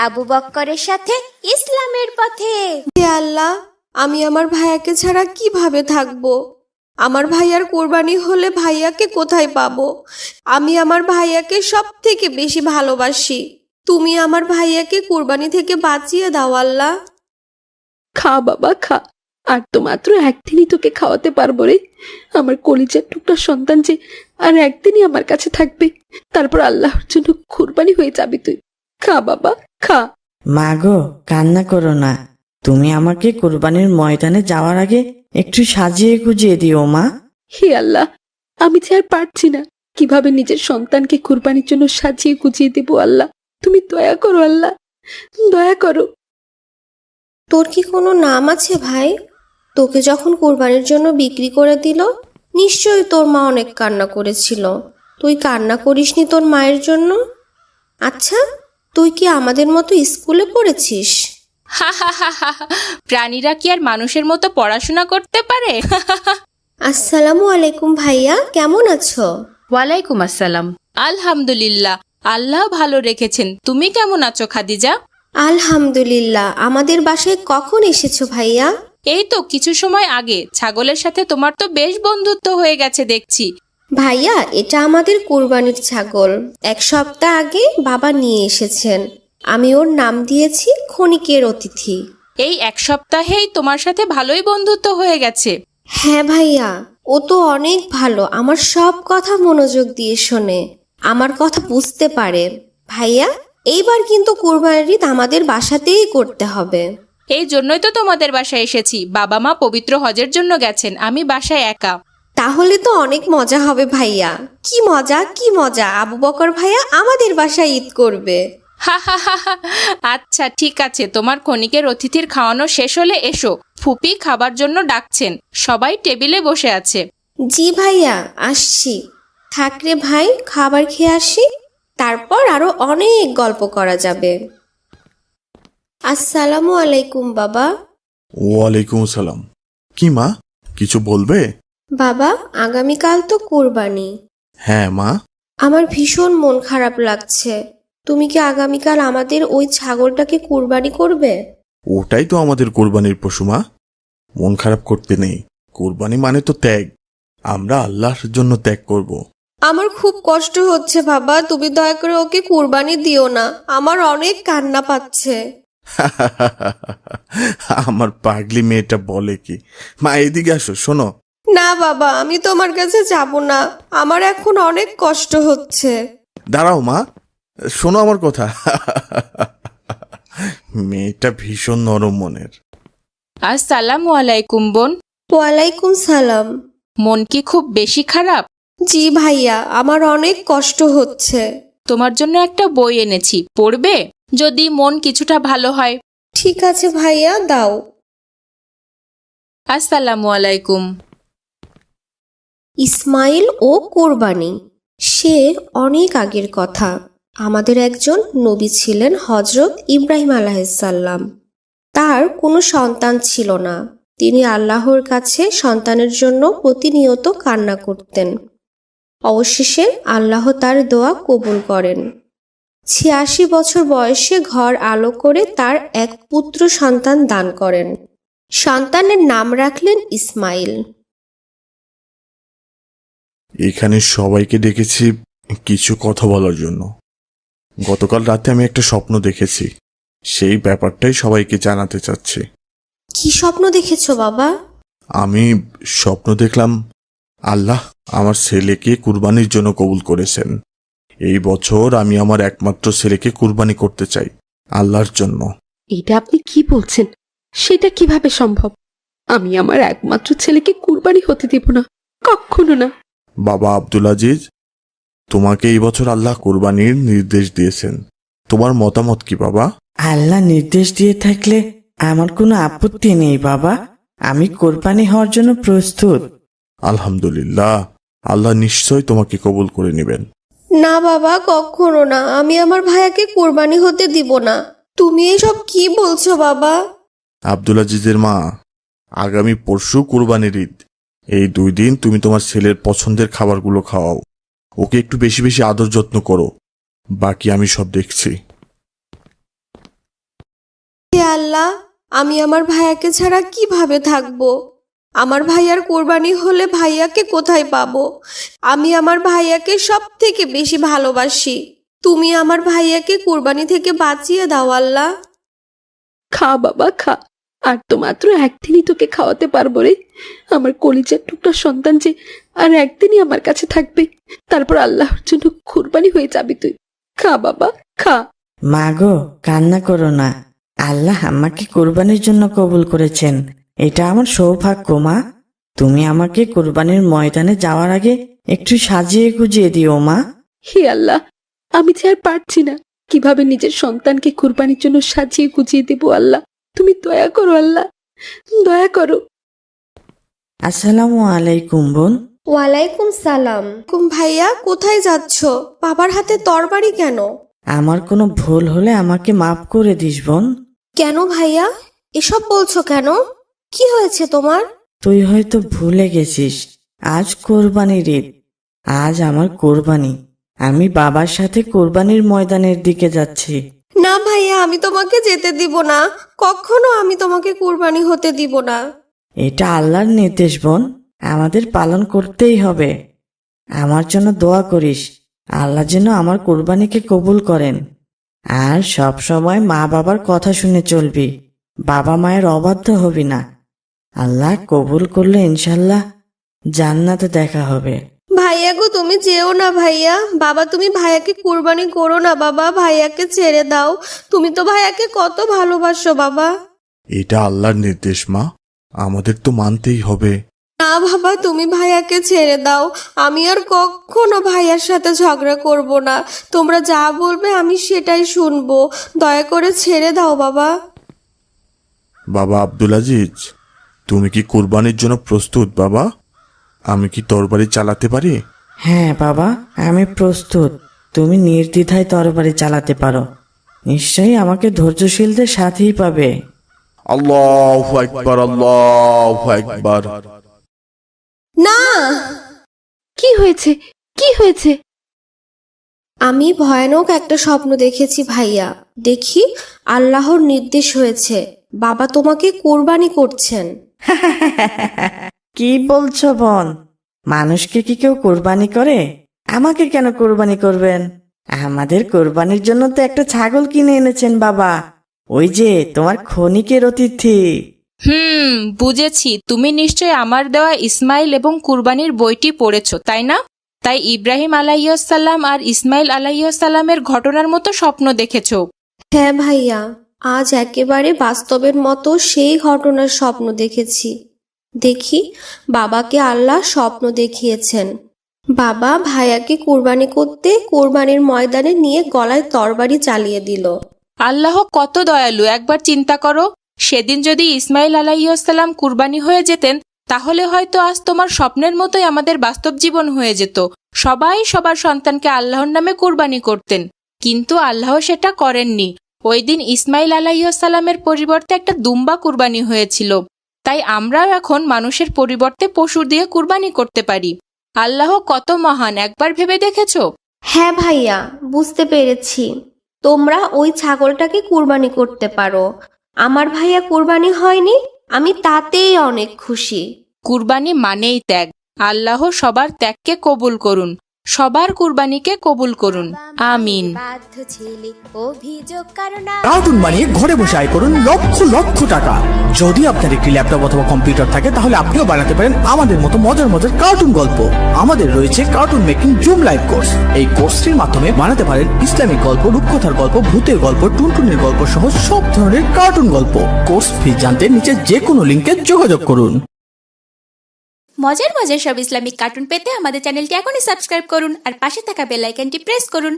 আবু বক্করের সাথে ইসলামের পথে। হে আল্লাহ, আমি আমার ভাইয়াকে ছাড়া কিভাবে থাকবো? আমার ভাইয়ার কোরবানি হলে ভাইয়াকে কোথায় পাবো? আমি আমার ভাইয়াকে সব থেকে বেশি ভালোবাসি। তুমি আমার ভাইয়াকে কোরবানি থেকে বাঁচিয়ে দাও আল্লাহ। খা বাবা খা, আর তো মাত্র একদিনই তোকে খাওয়াতে পারবো রে। আমার কলিজার টুকরা সন্তান যে আর একদিনই আমার কাছে থাকবে, তারপর আল্লাহর জন্য কুরবানি হয়ে যাবি তুই। খা বাবা খা। মা গো, কান্না করো না। তুমি আমাকে কুরবানির ময়দানে যাওয়ার আগে একটু সাজিয়ে গুজিয়ে দিও মা। হে আল্লাহ, আমি যে আর পারছি না কিভাবে নিজের সন্তানকে কুরবানির জন্য সাজিয়ে গুজিয়ে দেবো। আল্লাহ তুমি দয়া করো, আল্লাহ দয়া করো। তোর কি কোনো নাম আছে ভাই? তোকে যখন কোরবানির জন্য বিক্রি করে দিল, নিশ্চয়ই তোর মা অনেক কান্না করেছিল। তুই কান্না করিসনি তোর মায়ের জন্য? আচ্ছা, তুই কি আমাদের মতো স্কুলে পড়েছিস? প্রাণীরা কি আর মানুষের মতো পড়াশোনা করতে পারে? আসসালামু আলাইকুম ভাইয়া, কেমন আছো? ওয়ালাইকুম আসসালাম। আলহামদুলিল্লাহ, আল্লাহ ভালো রেখেছেন। তুমি কেমন আছো খাদিজা? আলহামদুলিল্লাহ। আমাদের বাসায় কখন এসেছো ভাইয়া? এই তো কিছু সময় আগে। ছাগলের সাথে তোমার তো বেশ বন্ধুত্ব হয়ে গেছে দেখছি। ভাইয়া, এটা আমাদের কোরবানির ছাগল। 1 সপ্তাহ আগে বাবা নিয়ে এসেছেন। আমি ওর নাম দিয়েছি ক্ষণিকের অতিথি। এই 1 সপ্তাহেই তোমার সাথে ভালোই বন্ধুত্ব হয়ে গেছে। হ্যাঁ ভাইয়া, ও তো অনেক ভালো। আমার সব কথা মনোযোগ দিয়ে শোনে, আমার কথা বুঝতে পারে। ভাইয়া, এইবার কিন্তু কোরবানির ঈদ আমাদের বাসাতেই করতে হবে। এই জন্যই তো তোমাদের বাসায় এসেছি। বাবা মা পবিত্র হজের জন্য গেছেন, আমি বাসায় একা। তাহলে তো অনেক মজা হবে ভাইয়া। কি মজা কি মজা, আবু বকর ভাইয়া আমাদের বাসায় ঈদ করবে। আচ্ছা ঠিক আছে, তোমার ক্ষণিকের অতিথির খাওয়ানো শেষ হলে এসো। ফুপি খাবার জন্য ডাকছেন, সবাই টেবিলে বসে আছে। জি ভাইয়া, আসছি। থাকরে ভাই, খাবার খেয়ে আসি, তারপর আরো অনেক গল্প করা যাবে। আসসালামু আলাইকুম বাবা। ওয়ালাইকুম আসসালাম। কি মা, কিছু বলবে? বাবা, আগামীকাল তো কোরবানি। হ্যাঁ মা। আমার ভীষণ মন খারাপ লাগছে। তুমি কি আগামীকাল আমাদের ওই ছাগলটাকে কোরবানি করবে? ওটাই তো আমাদের কোরবানির পশু মা। মন খারাপ করতে নেই। কোরবানি মানে তো ত্যাগ। আমরা আল্লাহর জন্য ত্যাগ করব। আমার খুব কষ্ট হচ্ছে বাবা, তুমি দয়া করে ওকে কোরবানি দিও না। আমার অনেক কান্না পাচ্ছে। আমার পাগলি মেয়েটা বলে কি। মা এদিকে আসো, শোনো। না বাবা, আমি তোমার কাছে যাব না। আমার এখন অনেক কষ্ট হচ্ছে। দাঁড়াও মা, শোনো আমার কথা। মেয়েটা ভীষণ নরম মনের। আসসালামু আলাইকুম বোন। ওয়ালাইকুম সালাম। মন কি খুব বেশি খারাপ? জি ভাইয়া, আমার অনেক কষ্ট হচ্ছে। তোমার জন্য একটা বই এনেছি, পড়বে? যদি মন কিছুটা ভালো হয়। ঠিক আছে ভাইয়া, দাও। আসসালামু আলাইকুম। ইসমাইল ও কোরবানি। সে অনেক আগের কথা। আমাদের একজন নবী ছিলেন হযরত ইব্রাহিম আলাইহিসসালাম। তার কোনো সন্তান ছিল না। তিনি আল্লাহর কাছে সন্তানের জন্য প্রতিনিয়ত কান্না করতেন। অবশেষে আল্লাহ তার দোয়া কবুল করেন। ৮৬ বছর বয়সে ঘর আলো করে তার এক পুত্র সন্তান দান করেন। সন্তানের নাম রাখলেন ইসমাইল। এখানে সবাইকে ডেকেছি কিছু কথা বলার জন্য। গতকাল রাতে আমি একটা স্বপ্ন দেখেছি, সেই ব্যাপারটাই সবাইকে জানাতে চাচ্ছি। কি স্বপ্ন দেখেছো বাবা? আমি স্বপ্ন দেখলাম আল্লাহ আমার ছেলেকে কুরবানির জন্য কবুল করেছেন। এই বছর আমি আমার একমাত্র ছেলেকে কুরবানি করতে চাই আল্লাহর জন্য। এটা আপনি কি বলছেন? সেটা কিভাবে সম্ভব? আমি আমার একমাত্র ছেলেকে কুরবানি হতে দেব না, কখনো না। বাবা আব্দুল আজিজ, তোমাকে এই বছর আল্লাহ কুরবানির নির্দেশ দিয়েছেন। তোমার মতামত কি বাবা? আল্লাহ নির্দেশ দিয়ে থাকলে আমার কোনো আপত্তি নেই বাবা। আমি কোরবানি হওয়ার জন্য প্রস্তুত। আলহামদুলিল্লাহ, আল্লাহ নিশ্চয় তোমাকে কবুল করে নেবেন। না বাবা, কখনো না। আমি আমার ভাইয়াকে কোরবানি হতে দিব না। তুমি এসব কি বলছো বাবা? আব্দুল আজিজের মা, আগামী পরশু কুরবানির ঈদ। এই 2 দিন তুমি তোমার ছেলের পছন্দের খাবারগুলো খাওয়াও। ওকে একটু বেশি বেশি আদর যত্ন করো। বাকি আমি সব দেখছি। হে আল্লাহ, আমি আমার ভাইয়াকে ছাড়া কিভাবে থাকবো? আমার ভাইয়ার কোরবানি হলে ভাইয়াকে কোথায় পাবো? আমি আমার ভাইয়াকে সব থেকে বেশি ভালোবাসি। তুমি আমার ভাইয়াকে কোরবানি থেকে বাঁচিয়ে দাও আল্লাহ। খা বাবা খা, আর তো মাত্র একদিনই তোকে খাওয়াতে পারবো রে। আমার কলিজার টুকরা সন্তান যে আর একদিনই আমার কাছে থাকবে, তারপর আল্লাহর জন্য কুরবানি হয়ে যাবি তুই। খা বাবা খা। মা গো, কান্না করো না। আল্লাহ আমাকে কোরবানির জন্য কবুল করেছেন, এটা আমার সৌভাগ্য। মা, তুমি আমাকে কোরবানির ময়দানে যাওয়ার আগে একটু সাজিয়ে গুজিয়ে দিও মা। হে আল্লাহ, আমি যে আর পারছি না কিভাবে নিজের সন্তানকে কুরবানির জন্য সাজিয়ে গুজিয়ে দেব। আল্লাহ, তুমি দয়া করো, আল্লাহ দয়া করো। আসসালামু আলাইকুম বোন। ওয়ালাইকুম সালাম। ভাইয়া কোথায় যাচ্ছ? বাবার হাতে তরবারি কেন? আমার কোনো ভুল হলে আমাকে মাফ করে দিস বোন। কেন ভাইয়া এসব বলছো কেন? কি হয়েছে তোমার? তুই হয়তো ভুলে গেছিস, আজ কোরবানির ঈদ। আজ আমার কোরবানি। আমি বাবার সাথে কোরবানির ময়দানের দিকে যাচ্ছি। না ভাইয়া, আমি তোমাকে যেতে দিব না। কখনো আমি তোমাকে কুরবানি হতে দিব না। এটা আল্লাহর নির্দেশ বোন, আমাদের পালন করতেই হবে। আমার জন্য দোয়া করিস, আল্লাহ যেন আমার কোরবানিকে কবুল করেন। আর সব সময় মা বাবার কথা শুনে চলবি, বাবা মায়ের অবাধ্য হবি না। আল্লাহ কবুল করলে ইনশাল্লাহ জান্নাতে দেখা হবে। ভাইয়া গো, তুমি যেও না ভাইয়া। বাবা, তুমি ভাইয়াকে কুরবানি করো না বাবা, ভাইয়াকে ছেড়ে দাও। তুমি তো ভাইয়াকে কত ভালোবাসো বাবা। এটা আল্লাহর নির্দেশ মা, আমাদের তো মানতেই হবে। না বাবা, তুমি ভাইয়াকে ছেড়ে দাও। আমি আর কখনো ভাইয়ার সাথে ঝগড়া করব না। তোমরা যা বলবে আমি সেটাই শুনবো। দয়া করে ছেড়ে দাও বাবা। বাবা আব্দুল আজিজ, তুমি কি কোরবানির জন্য প্রস্তুত বাবা? আমি কি তরবারি চালাতে পারি? হ্যাঁ বাবা, আমি প্রস্তুত। তুমি নির্দ্বিধায় তরবারি চালাতে পারো। নিশ্চয়ই আমাকে ধৈর্যশীলদের সাথেই পাবে। আল্লাহু আকবার, আল্লাহু আকবার। না, কি হয়েছে? কি হয়েছে? আমি ভয়ানক একটা স্বপ্ন দেখেছি ভাইয়া। দেখি আল্লাহর নির্দেশ হয়েছে, বাবা তোমাকে কোরবানি করছেন। কি বলছো বোন? মানুষকে কি কেউ কোরবানি করে? আমাকে কেন কোরবানি করবেন? আমাদের কোরবানির জন্য তো একটা ছাগল কিনে এনেছেন বাবা, ওই যে তোমার ক্ষণিকের অতিথি। বুঝেছি। তুমি নিশ্চয় আমার দেওয়া ইসমাইল এবং কুরবানির বইটি পড়েছ, তাই না? তাই ইব্রাহিম আলাইহিসসালাম আর ইসমাইল আলাইহিসসালামের ঘটনার মতো স্বপ্ন দেখেছ। হ্যাঁ ভাইয়া, আজ একেবারে বাস্তবের মতো সেই ঘটনার স্বপ্ন দেখেছি। দেখি বাবাকে আল্লাহ স্বপ্ন দেখিয়েছেন। বাবা ভাইয়াকে কুরবানি করতে কোরবানির ময়দানে নিয়ে গলায় তরবারি চালিয়ে দিল। আল্লাহ কত দয়ালু, একবার চিন্তা করো। সেদিন যদি ইসমাইল আলাইহিসসালাম কুরবানি হয়ে যেতেন, তাহলে হয়তো আজ তোমার স্বপ্নের মতোই আমাদের বাস্তব জীবন হয়ে যেত। সবাই সবার সন্তানকে আল্লাহর নামে কুরবানি করতেন, কিন্তু আল্লাহ সেটা করেননি। ওই দিন ইসমাইল আলাইহিসসালামের পরিবর্তে একটা দুম্বা কুরবানি হয়েছিল। তাই আমরাও এখন মানুষের পরিবর্তে পশু দিয়ে কুরবানি করতে পারি। আল্লাহ কত মহান, একবার ভেবে দেখেছো? হ্যাঁ ভাইয়া, বুঝতে পেরেছি। তোমরা ওই ছাগলটাকে কুরবানি করতে পারো। আমার ভাইয়া কুরবানি হয়নি, আমি তাতেই অনেক খুশি। কুরবানি মানেই ত্যাগ। আল্লাহ সবার ত্যাগকে কবুল করুন, সবার কুরবানিকে কবুল করুন, আমিন। বাধ্য ছেলে অভিযোগ কারণ কার্টুন বানিয়ে ঘরে বসে আয় করুন লক্ষ লক্ষ টাকা। যদি আপনার একটি ল্যাপটপ অথবা কম্পিউটার থাকে তাহলে আপনিও বানাতে পারেন আমাদের মতো মজার মজার কার্টুন গল্প। আমাদের রয়েছে cartoon making zoom live course. এই কোর্সটির মাধ্যমে বানাতে পারেন ইসলামিক গল্প, রূপকথার গল্প, ভূতের গল্প, টুনটুনের গল্প সহ সব ধরনের কার্টুন গল্প। কোর্স ফি জানতে নিচে যে কোনো লিঙ্কে যোগাযোগ করুন। মজার মজার সব ইসলামিক কার্টুন পেতে আমাদের চ্যানেলটি এখনই সাবস্ক্রাইব করুন আর পাশে থাকা বেল আইকনটি প্রেস করুন।